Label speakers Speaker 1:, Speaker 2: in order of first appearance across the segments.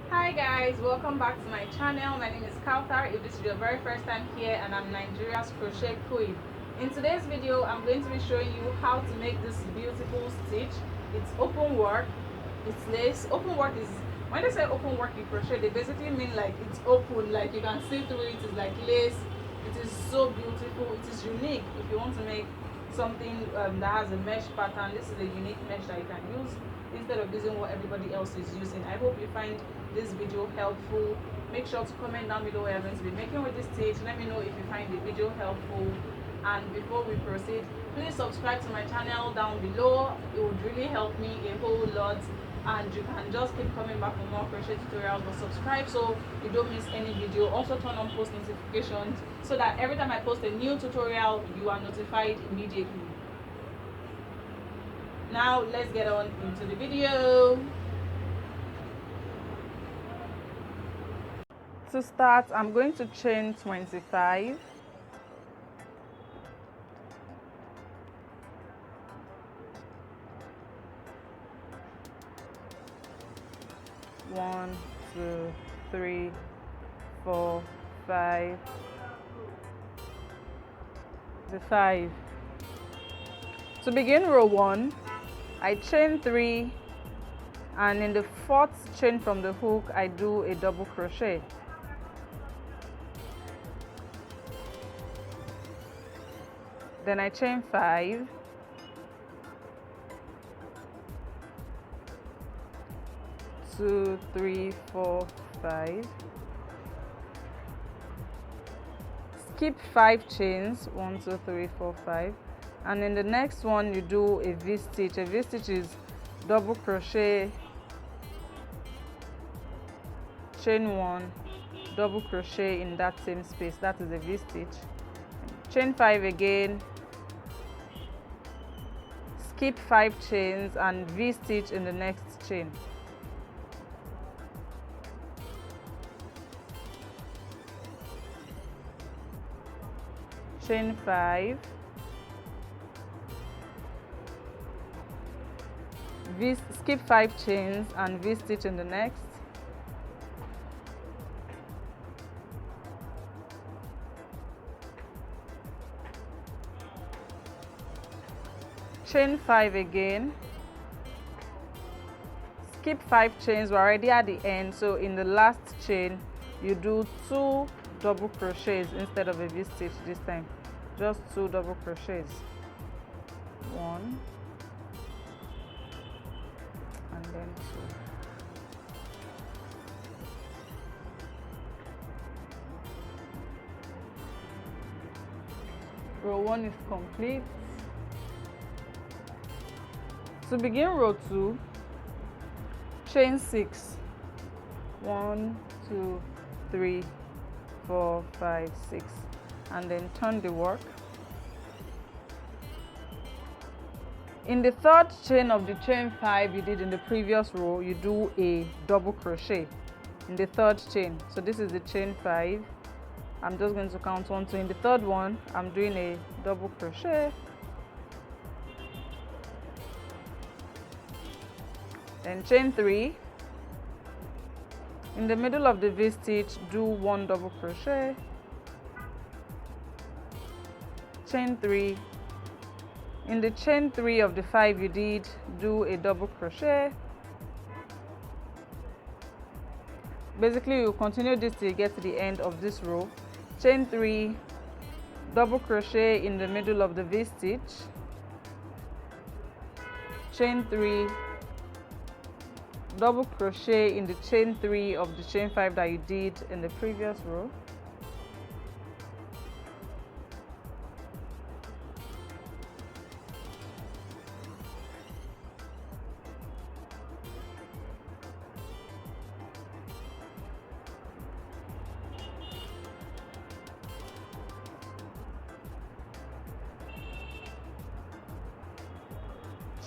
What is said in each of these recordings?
Speaker 1: Hi guys, welcome back to my channel. My name is Kautar. If this is your very first time here, and I'm Nigeria's crochet queen. In today's video, I'm going to be showing you how to make this beautiful stitch. It's open work, it's lace. Open work is, when they say open work in crochet, they basically mean like it's open, like you can see through it. It's like lace. It is so beautiful. It is unique. If you want to make something that has a mesh pattern, this is a unique mesh that you can use instead of using what everybody else is using. I hope you find this video helpful. Make sure to comment down below what you're going to be making with this stitch. Let me know if you find the video helpful. And before we proceed, please subscribe to my channel down below. It would really help me a whole lot, and you can just keep coming back for more crochet tutorials. But subscribe so you don't miss any video. Also turn on post notifications so that every time I post a new tutorial, you are notified immediately. Now let's get on into the video. To start, I'm going to chain 25. One, two, three, four, five. The 5. To begin row 1, I chain 3, and in the 4th chain from the hook, I do a double crochet. Then I chain 5, two, three, four, 5. Skip 5 chains, 1, 2, 3, 4, 5, and in the next one you do a V-stitch. A V-stitch is double crochet, chain 1, double crochet in that same space. That is a V-stitch. Chain 5 again, skip 5 chains and V-stitch in the next chain. Chain 5, skip 5 chains and V-stitch in the next. Chain 5 again, skip 5 chains. We're already at the end, so in the last chain you do 2 double crochets instead of a V-stitch this time. Just 2 double crochets. 1 and then 2. Row 1 is complete. To begin row 2, chain 6. 1, 2, 3, 4, 5, 6, and then turn the work. In the 3rd chain of the chain 5 you did in the previous row, you do a double crochet in the 3rd chain. So this is the chain 5. I'm just going to count 1, 2. In the 3rd one, I'm doing a double crochet. Then chain 3. In the middle of the V-stitch, do 1 double crochet. Chain 3. In the chain 3 of the 5 you did, do a double crochet. Basically, you continue this till you get to the end of this row. Chain 3, double crochet in the middle of the V-stitch. Chain 3, double crochet in the chain 3 of the chain 5 that you did in the previous row.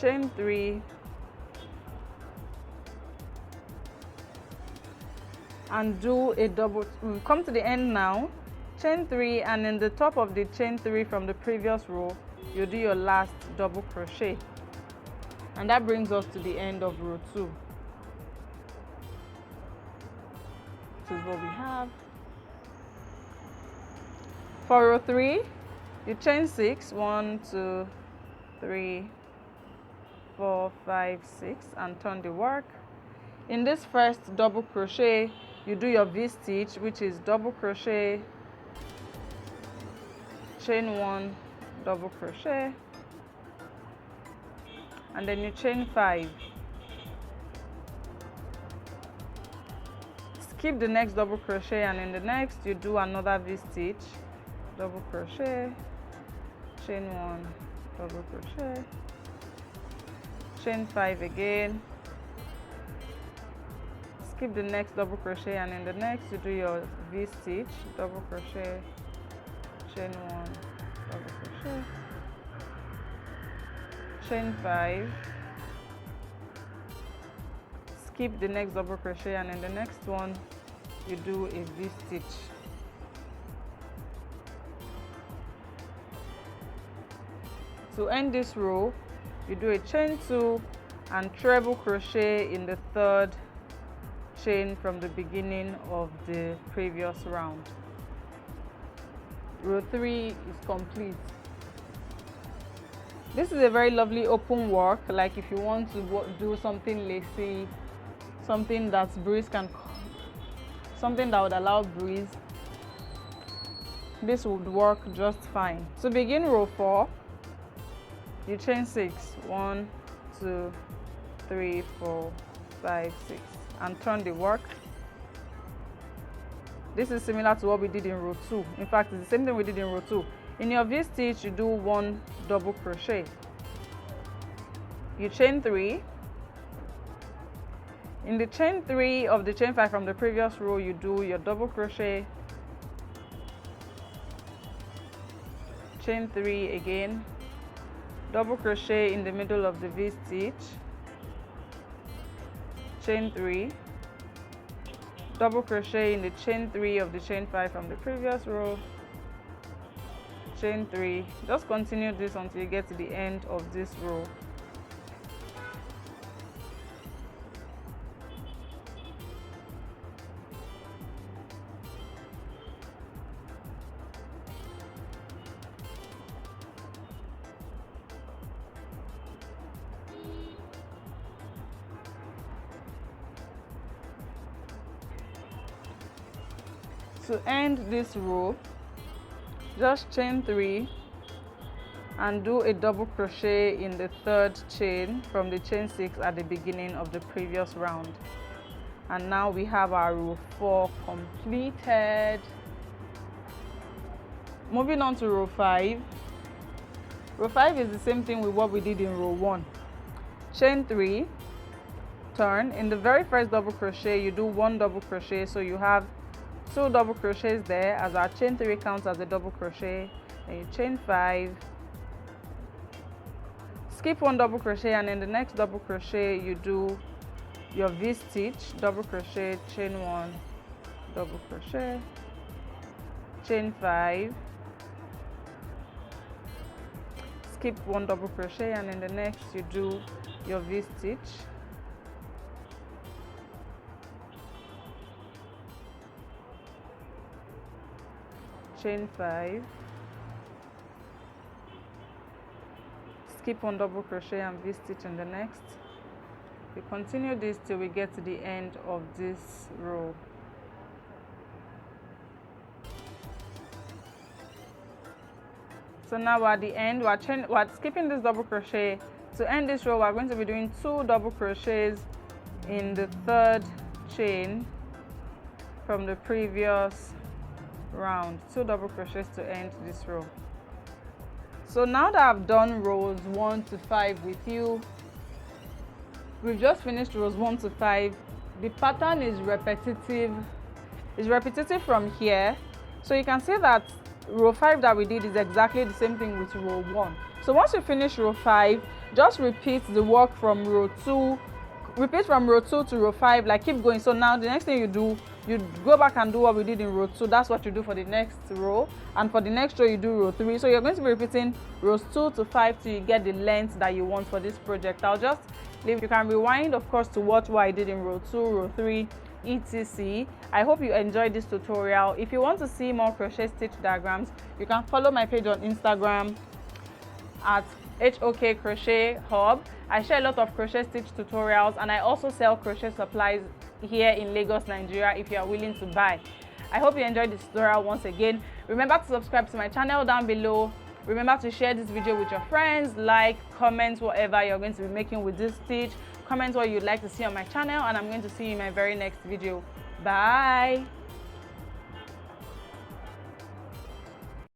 Speaker 1: Chain 3, and do a double. We've come to the end now. Chain 3, and in the top of the chain 3 from the previous row you do your last double crochet, and that brings us to the end of row 2. is what we have. For row 3, you chain 6, 1, 2, 3, 4, 5, 6, and turn the work. In this first double crochet, you do your V-stitch, which is double crochet, chain 1, double crochet, and then you chain 5. Skip the next double crochet, and in the next you do another V-stitch, double crochet, chain 1, double crochet, chain 5 again, skip the next double crochet, and in the next you do your V-stitch, double crochet, chain 1, double crochet, chain 5, skip the next double crochet, and in the next one you do a V-stitch. To end this row, you do a chain 2 and treble crochet in the third chain from the beginning of the previous round. Row 3 is complete. This is a very lovely open work, like if you want to do something lacy, something that's something that would allow breeze, this would work just fine. To begin row 4, you chain 6, 1, 2, 3, 4, 5, 6, and turn the work. This is similar to what we did in row 2. In fact, it's the same thing we did in row 2. In your V-stitch, you do 1 double crochet. You chain 3. In the chain 3 of the chain 5 from the previous row, you do your double crochet, chain 3 again, double crochet in the middle of the V-stitch, chain 3, double crochet in the chain 3 of the chain 5 from the previous row, chain 3. Just continue this until you get to the end of this row. To end this row, just chain 3 and do a double crochet in the third chain from the chain 6 at the beginning of the previous round. And now we have our row 4 completed. Moving on to row 5. Row 5 is the same thing with what we did in row 1. Chain 3, turn. In the very first double crochet, you do 1 double crochet, so you have 2 double crochets there, as our chain 3 counts as a double crochet. Then you chain 5, skip 1 double crochet, and in the next double crochet you do your V-stitch, double crochet, chain 1, double crochet, chain 5, skip 1 double crochet, and in the next you do your V-stitch, chain 5, skip 1 double crochet and V-stitch in the next. We continue this till we get to the end of this row. So now we're at the end. We're skipping this double crochet. To end this row, we're going to be doing 2 double crochets in the third chain from the previous round. 2 double crochets to end this row. So now that I've done rows 1 to 5 with you, we've just finished rows 1 to 5. The pattern is repetitive. It's repetitive from here, so you can see that row 5 that we did is exactly the same thing with row 1. So once you finish row 5, just repeat the work from row 2. Repeat from row 2 to row 5, like keep going. So now the next thing you do, you go back and do what we did in row 2. That's what you do for the next row, and for the next row you do row 3. So you're going to be repeating rows 2 to 5 till you get the length that you want for this project. I'll just leave. You can rewind, of course, to watch what I did in row 2, row 3, etc. I hope you enjoyed this tutorial. If you want to see more crochet stitch diagrams, you can follow my page on Instagram at HOK Crochet Hub. I share a lot of crochet stitch tutorials, and I also sell crochet supplies here in Lagos, Nigeria, if you are willing to buy. I hope you enjoyed this tutorial once again. Remember to subscribe to my channel down below. Remember to share this video with your friends, like, comment whatever you're going to be making with this stitch. Comment what you'd like to see on my channel, and I'm going to see you in my very next video. Bye.